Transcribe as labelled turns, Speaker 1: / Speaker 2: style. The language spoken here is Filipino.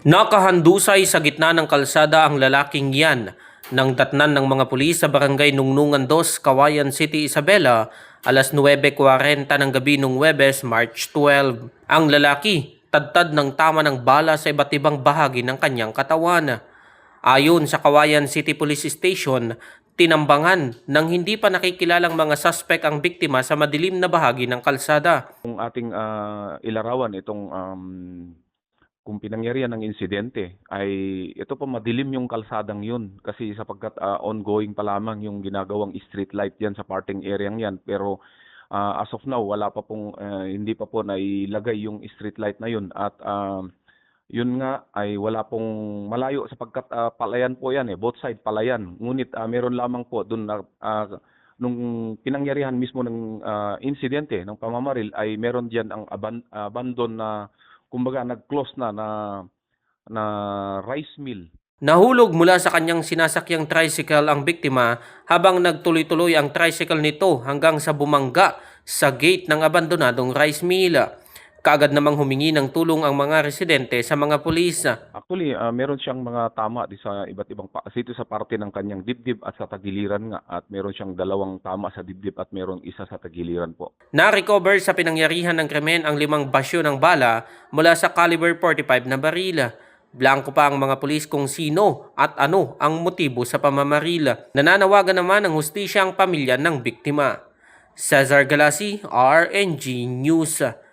Speaker 1: Nakahandusay sa gitna ng kalsada ang lalaking yan nang datnan ng mga pulis sa barangay Nungnungan 2, Cauayan City, Isabela, alas 9:40 ng gabi nung Huwebes, March 12. Ang lalaki, tadtad ng tama ng bala sa iba't ibang bahagi ng kanyang katawan. Ayon sa Cauayan City Police Station, tinambangan ng hindi pa nakikilalang mga suspect ang biktima sa madilim na bahagi ng kalsada.
Speaker 2: Kung ating ilarawan itong kung pinangyarihan ng insidente ay ito po madilim yung kalsadang yun kasi sapagkat ongoing pa lamang yung ginagawang street light diyan sa parting area yan, pero as of now wala pa pong hindi pa po nailagay yung street light na yun at yun nga ay wala pong malayo sapagkat palayan po yan, both side palayan, ngunit meron lamang po doon na nung pinangyarihan mismo ng insidente ng pamamaril ay meron diyan ang abandon na kumbaga nag-close na rice mill.
Speaker 1: Nahulog mula sa kanyang sinasakyang tricycle ang biktima habang nagtuloy-tuloy ang tricycle nito hanggang sa bumangga sa gate ng abandonadong rice mill. Kaagad namang humingi ng tulong ang mga residente sa mga pulis.
Speaker 2: Actually, meron siyang mga tama sa iba't ibang dito sa parte ng kanyang dibdib at sa tagiliran nga, at meron siyang dalawang tama sa dibdib at meron isa sa tagiliran po.
Speaker 1: Na-recover sa pinangyarihan ng krimen ang 5 basyo ng bala mula sa caliber 45 na baril. Blanco pa ang mga pulis kung sino at ano ang motibo sa pamamaril. Nananawagan naman ng hustisya ang pamilya ng biktima. Cesar Galasi, RNG News.